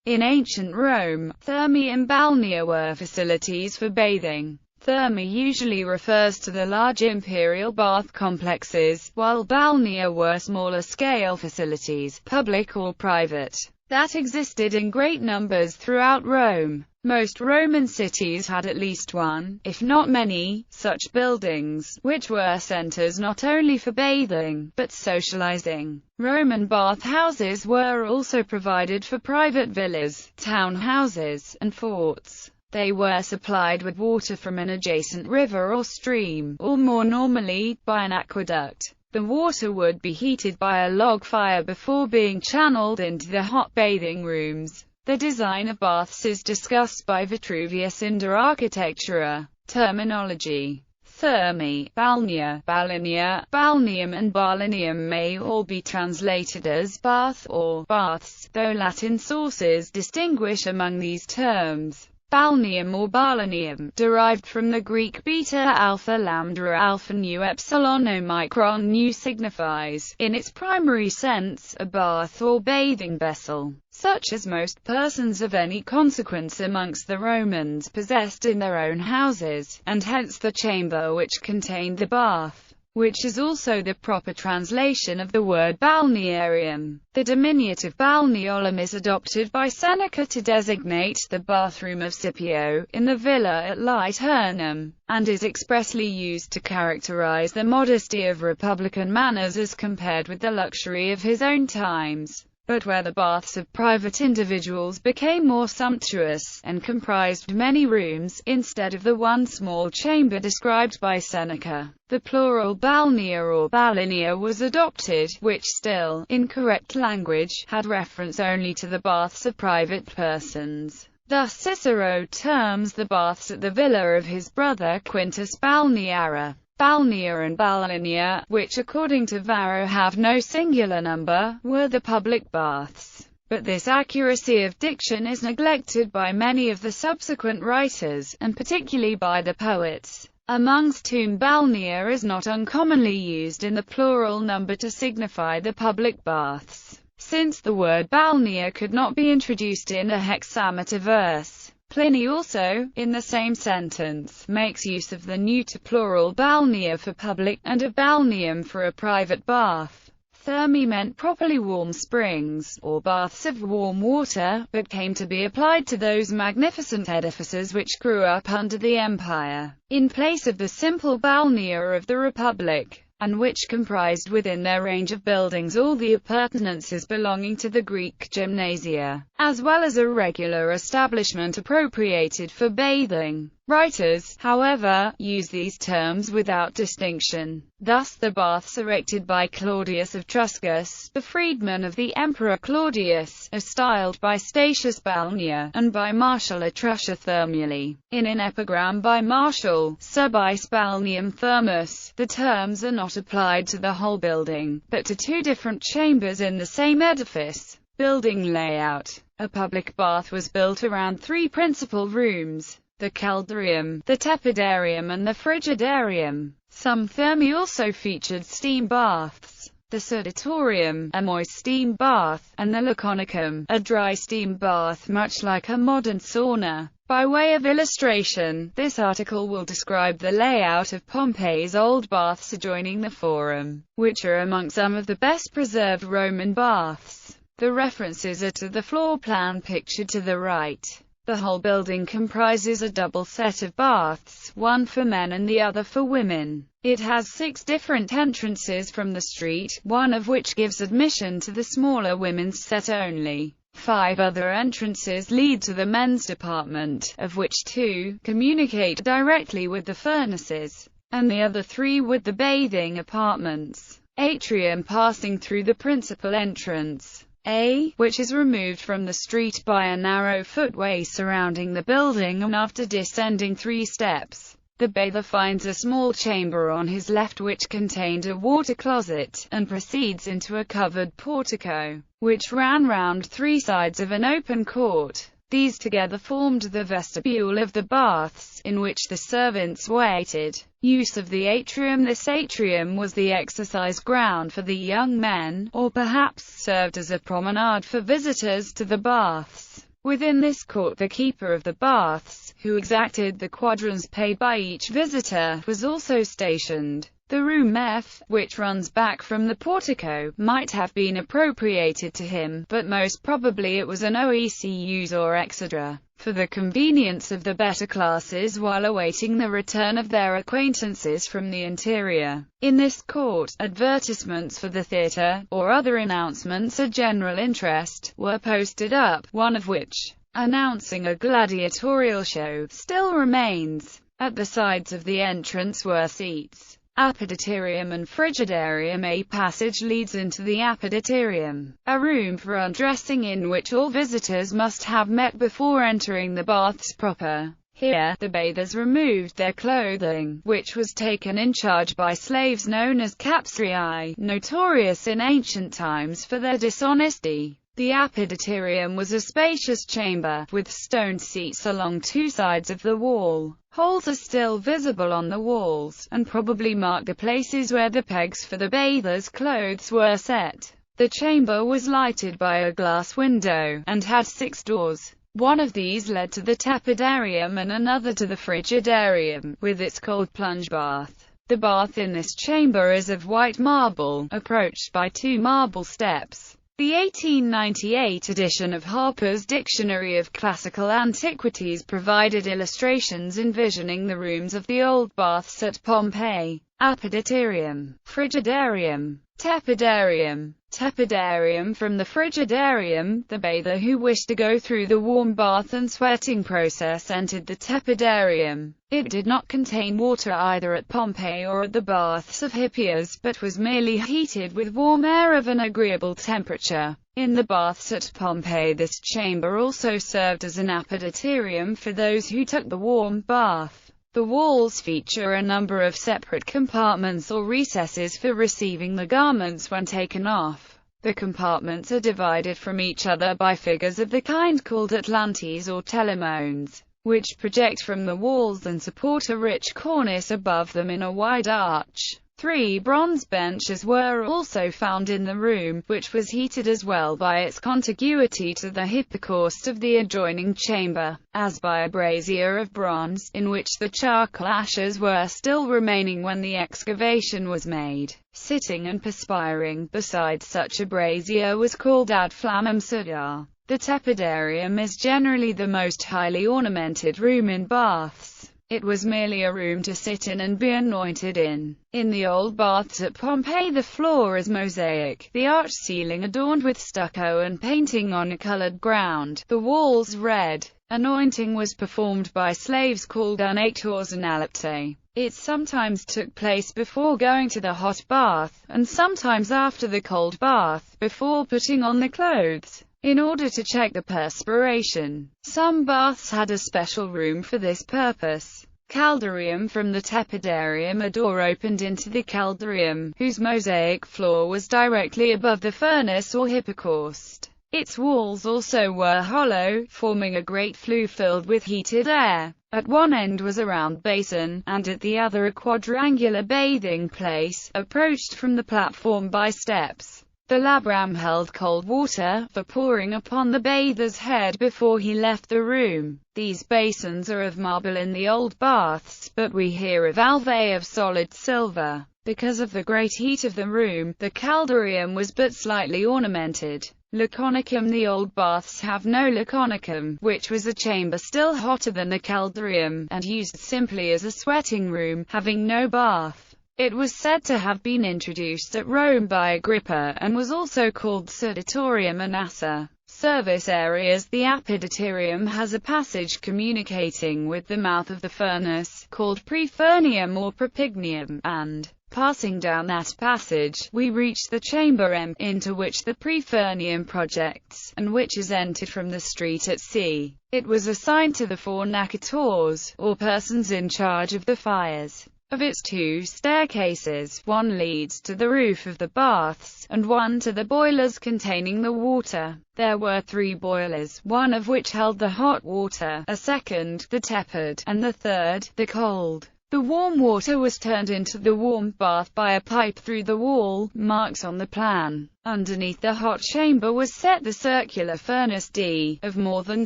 In ancient Rome, thermae and balnea were facilities for bathing. Thermae usually refers to the large imperial bath complexes, while balnea were smaller-scale facilities, public or private, that existed in great numbers throughout Rome. Most Roman cities had at least one, if not many, such buildings, which were centers not only for bathing, but socializing. Roman bathhouses were also provided for private villas, townhouses, and forts. They were supplied with water from an adjacent river or stream, or more normally, by an aqueduct. The water would be heated by a log fire before being channeled into the hot bathing rooms. The design of baths is discussed by Vitruvius in De Architectura. Terminology: thermae, balnea, balinea, balneum and balineum may all be translated as bath or baths, though Latin sources distinguish among these terms. Balneum or balineum, derived from the Greek beta alpha lambda alpha nu epsilon omicron nu, signifies, in its primary sense, a bath or bathing vessel, such as most persons of any consequence amongst the Romans possessed in their own houses, and hence the chamber which contained the bath, which is also the proper translation of the word balnearium. The diminutive balneolum is adopted by Seneca to designate the bathroom of Scipio, in the villa at Liternum, and is expressly used to characterize the modesty of republican manners as compared with the luxury of his own times. But where the baths of private individuals became more sumptuous, and comprised many rooms, instead of the one small chamber described by Seneca, the plural balnea or balinea was adopted, which still, in correct language, had reference only to the baths of private persons. Thus Cicero terms the baths at the villa of his brother Quintus balneara. Balnea and balinea, which according to Varro have no singular number, were the public baths. But this accuracy of diction is neglected by many of the subsequent writers, and particularly by the poets, amongst whom balnea is not uncommonly used in the plural number to signify the public baths. Since the word balnea could not be introduced in a hexameter verse, Pliny also, in the same sentence, makes use of the neuter plural balnea for public, and of balneum for a private bath. Thermae meant properly warm springs, or baths of warm water, but came to be applied to those magnificent edifices which grew up under the empire, in place of the simple balnea of the Republic, and which comprised within their range of buildings all the appurtenances belonging to the Greek gymnasia, as well as a regular establishment appropriated for bathing. Writers, however, use these terms without distinction. Thus the baths erected by Claudius of Truscus, the freedman of the Emperor Claudius, are styled by Statius balnea, and by Martial Etrusia thermally. In an epigram by Martial, Subis balneum thermus, the terms are not applied to the whole building, but to two different chambers in the same edifice. Building layout. A public bath was built around three principal rooms: the caldarium, the tepidarium and the frigidarium. Some thermae also featured steam baths: the sudatorium, a moist steam bath, and the laconicum, a dry steam bath much like a modern sauna. By way of illustration, this article will describe the layout of Pompey's old baths adjoining the Forum, which are among some of the best preserved Roman baths. The references are to the floor plan pictured to the right. The whole building comprises a double set of baths, one for men and the other for women. It has 6 different entrances from the street, one of which gives admission to the smaller women's set only. 5 other entrances lead to the men's department, of which 2 communicate directly with the furnaces, and the other 3 with the bathing apartments. Atrium passing through the principal entrance A, which is removed from the street by a narrow footway surrounding the building, and after descending 3 steps, the bather finds a small chamber on his left which contained a water closet, and proceeds into a covered portico, which ran round 3 sides of an open court. These together formed the vestibule of the baths, in which the servants waited. Use of the atrium. This atrium was the exercise ground for the young men, or perhaps served as a promenade for visitors to the baths. Within this court the keeper of the baths, who exacted the quadrans paid by each visitor, was also stationed. The room F, which runs back from the portico, might have been appropriated to him, but most probably it was an OECU's or exedra, for the convenience of the better classes while awaiting the return of their acquaintances from the interior. In this court, advertisements for the theatre, or other announcements of general interest, were posted up, one of which, announcing a gladiatorial show, still remains. At the sides of the entrance were seats, Appetitorium and Frigidarium. A passage leads into the Appetitorium, a room for undressing in which all visitors must have met before entering the baths proper. Here, the bathers removed their clothing, which was taken in charge by slaves known as capsrii, notorious in ancient times for their dishonesty. The Appetitorium was a spacious chamber, with stone seats along two sides of the wall. Holes are still visible on the walls, and probably mark the places where the pegs for the bathers' clothes were set. The chamber was lighted by a glass window, and had 6 doors. One of these led to the Tepidarium and another to the Frigidarium, with its cold plunge bath. The bath in this chamber is of white marble, approached by 2 marble steps. The 1898 edition of Harper's Dictionary of Classical Antiquities provided illustrations envisioning the rooms of the old baths at Pompeii. Appetitorium, Frigidarium, Tepidarium. Tepidarium. From the Frigidarium, the bather who wished to go through the warm bath and sweating process entered the Tepidarium. It did not contain water either at Pompeii or at the baths of Hippias, but was merely heated with warm air of an agreeable temperature. In the baths at Pompeii this chamber also served as an Appetitorium for those who took the warm bath. The walls feature a number of separate compartments or recesses for receiving the garments when taken off. The compartments are divided from each other by figures of the kind called atlantes or telemones, which project from the walls and support a rich cornice above them in a wide arch. 3 bronze benches were also found in the room, which was heated as well by its contiguity to the hypocaust of the adjoining chamber, as by a brazier of bronze, in which the charcoal ashes were still remaining when the excavation was made. Sitting and perspiring beside such a brazier was called ad flammam sudar. The Tepidarium is generally the most highly ornamented room in baths. It was merely a room to sit in and be anointed in. In the old baths at Pompeii the floor is mosaic, the arched ceiling adorned with stucco and painting on a colored ground, the walls red. Anointing was performed by slaves called unators and aleptae. It sometimes took place before going to the hot bath, and sometimes after the cold bath, before putting on the clothes, in order to check the perspiration. Some baths had a special room for this purpose. Caldarium. From the Tepidarium a door opened into the Caldarium, whose mosaic floor was directly above the furnace or hypocaust. Its walls also were hollow, forming a great flue filled with heated air. At one end was a round basin, and at the other a quadrangular bathing place, approached from the platform by steps. The labram held cold water, for pouring upon the bather's head before he left the room. These basins are of marble in the old baths, but we hear of alvae of solid silver. Because of the great heat of the room, the caldarium was but slightly ornamented. Laconicum. The old baths have no laconicum, which was a chamber still hotter than the caldarium, and used simply as a sweating room, having no bath. It was said to have been introduced at Rome by Agrippa, and was also called Sudatorium Anassa. Service areas. The Appetitorium has a passage communicating with the mouth of the furnace, called Prefurnium or Propignium, and, passing down that passage, we reach the chamber M, into which the Prefurnium projects, and which is entered from the street at C. It was assigned to the 4 nacators, or persons in charge of the fires. Of its 2 staircases, one leads to the roof of the baths, and one to the boilers containing the water. There were 3 boilers, one of which held the hot water, a second, the tepid, and the third, the cold. The warm water was turned into the warm bath by a pipe through the wall, marked on the plan. Underneath the hot chamber was set the circular furnace D, of more than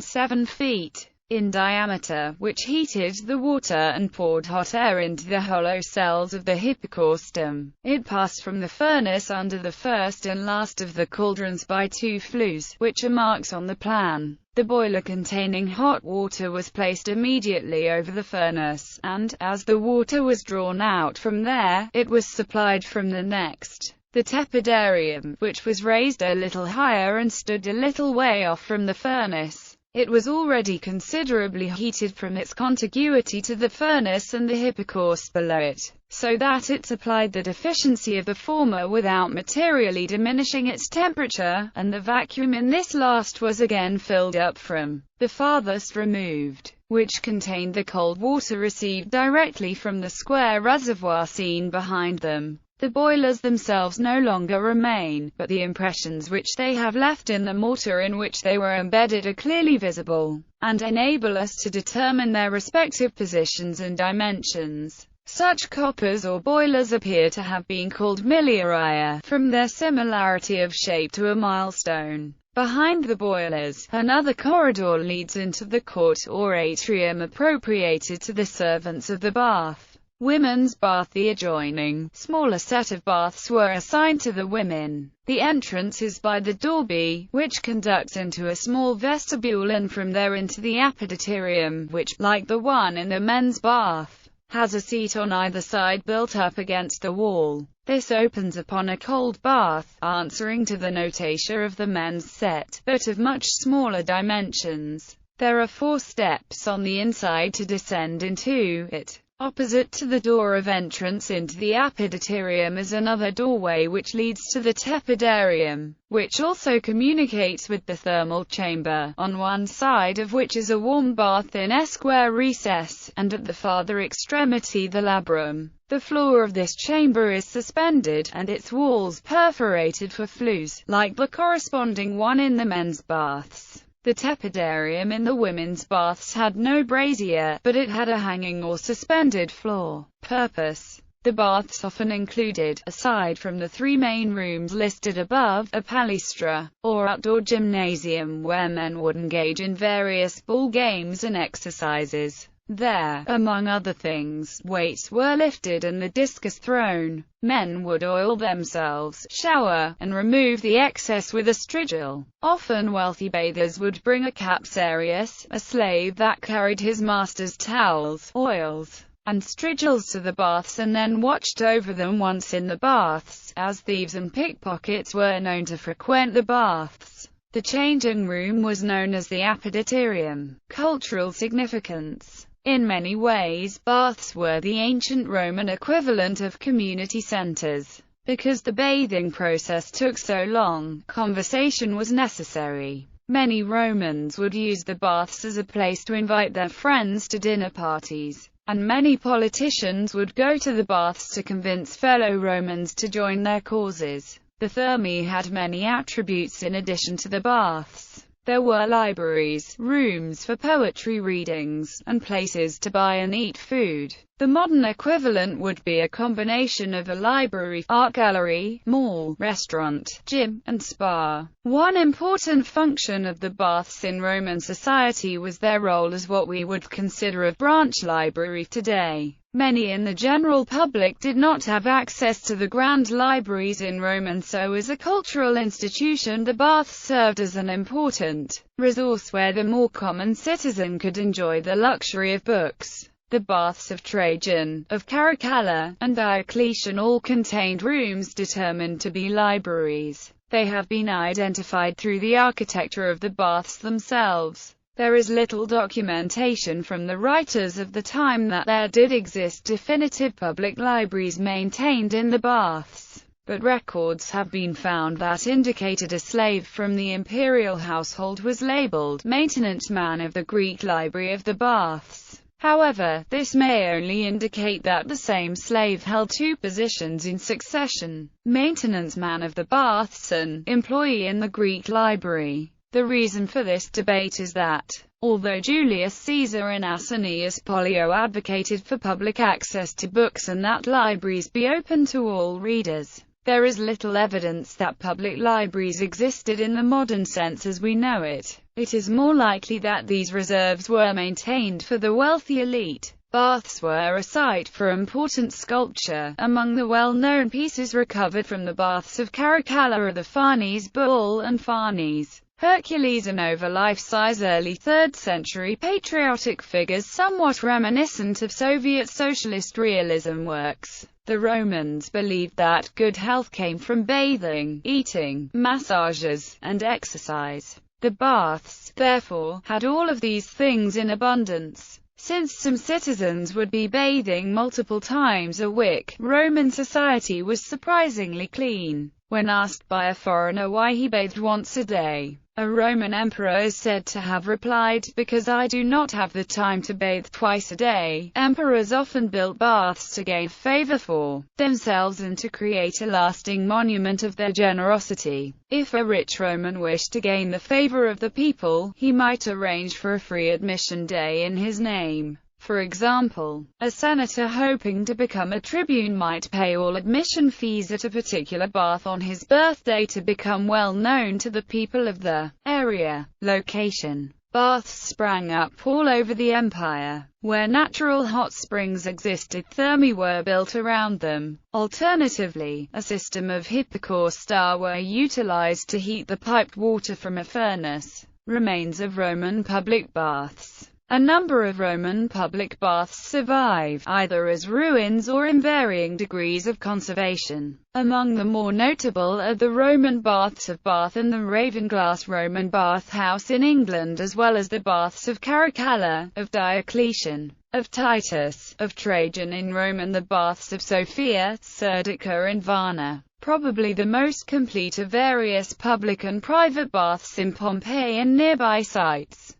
7 feet in diameter, which heated the water and poured hot air into the hollow cells of the hypocaustum. It passed from the furnace under the first and last of the cauldrons by 2 flues, which are marked on the plan. The boiler containing hot water was placed immediately over the furnace, and, as the water was drawn out from there, it was supplied from the next. The tepidarium, which was raised a little higher and stood a little way off from the furnace. It was already considerably heated from its contiguity to the furnace and the hypocaust below it, so that it supplied the deficiency of the former without materially diminishing its temperature, and the vacuum in this last was again filled up from the farthest removed, which contained the cold water received directly from the square reservoir seen behind them. The boilers themselves no longer remain, but the impressions which they have left in the mortar in which they were embedded are clearly visible, and enable us to determine their respective positions and dimensions. Such coppers or boilers appear to have been called miliaria, from their similarity of shape to a milestone. Behind the boilers, another corridor leads into the court or atrium appropriated to the servants of the bath. Women's bath. The adjoining, smaller set of baths were assigned to the women. The entrance is by the door B, which conducts into a small vestibule and from there into the apoditerium, which, like the one in the men's bath, has a seat on either side built up against the wall. This opens upon a cold bath, answering to the notation of the men's set, but of much smaller dimensions. There are 4 steps on the inside to descend into it. Opposite to the door of entrance into the apoditerium is another doorway which leads to the tepidarium, which also communicates with the thermal chamber, on one side of which is a warm bath in a square recess, and at the farther extremity the labrum. The floor of this chamber is suspended, and its walls perforated for flues, like the corresponding one in the men's baths. The tepidarium in the women's baths had no brazier, but it had a hanging or suspended floor. Purpose. The baths often included, aside from the 3 main rooms listed above, a palestra, or outdoor gymnasium where men would engage in various ball games and exercises. There, among other things, weights were lifted and the discus thrown. Men would oil themselves, shower, and remove the excess with a strigil. Often wealthy bathers would bring a capsarius, a slave that carried his master's towels, oils, and strigils to the baths and then watched over them once in the baths, as thieves and pickpockets were known to frequent the baths. The changing room was known as the apoditerium. Cultural significance. In many ways, baths were the ancient Roman equivalent of community centers. Because the bathing process took so long, conversation was necessary. Many Romans would use the baths as a place to invite their friends to dinner parties, and many politicians would go to the baths to convince fellow Romans to join their causes. The Thermae had many attributes in addition to the baths. There were libraries, rooms for poetry readings, and places to buy and eat food. The modern equivalent would be a combination of a library, art gallery, mall, restaurant, gym, and spa. One important function of the baths in Roman society was their role as what we would consider a branch library today. Many in the general public did not have access to the grand libraries in Rome, and so as a cultural institution the baths served as an important resource where the more common citizen could enjoy the luxury of books. The baths of Trajan, of Caracalla, and Diocletian all contained rooms determined to be libraries. They have been identified through the architecture of the baths themselves. There is little documentation from the writers of the time that there did exist definitive public libraries maintained in the baths, but records have been found that indicated a slave from the imperial household was labeled maintenance man of the Greek library of the baths. However, this may only indicate that the same slave held 2 positions in succession: maintenance man of the baths and employee in the Greek library. The reason for this debate is that, although Julius Caesar and Asinius Pollio advocated for public access to books and that libraries be open to all readers, there is little evidence that public libraries existed in the modern sense as we know it. It is more likely that these reserves were maintained for the wealthy elite. Baths were a site for important sculpture. Among the well-known pieces recovered from the baths of Caracalla are the Farnese Bull and Farnese Hercules, and over life-size early 3rd century patriotic figures somewhat reminiscent of Soviet socialist realism works. The Romans believed that good health came from bathing, eating, massages, and exercise. The baths, therefore, had all of these things in abundance. Since some citizens would be bathing multiple times a week, Roman society was surprisingly clean. When asked by a foreigner why he bathed once a day, a Roman emperor is said to have replied, "Because I do not have the time to bathe twice a day." Emperors often built baths to gain favor for themselves and to create a lasting monument of their generosity. If a rich Roman wished to gain the favor of the people, he might arrange for a free admission day in his name. For example, a senator hoping to become a tribune might pay all admission fees at a particular bath on his birthday to become well known to the people of the area. Location. Baths sprang up all over the empire. Where natural hot springs existed, thermae were built around them. Alternatively, a system of hypocausta were utilized to heat the piped water from a furnace. Remains of Roman public baths. A number of Roman public baths survive, either as ruins or in varying degrees of conservation. Among the more notable are the Roman baths of Bath and the Ravenglass Roman bath house in England, as well as the baths of Caracalla, of Diocletian, of Titus, of Trajan in Rome, and the baths of Sophia, Serdica and Varna. Probably the most complete of various public and private baths in Pompeii and nearby sites.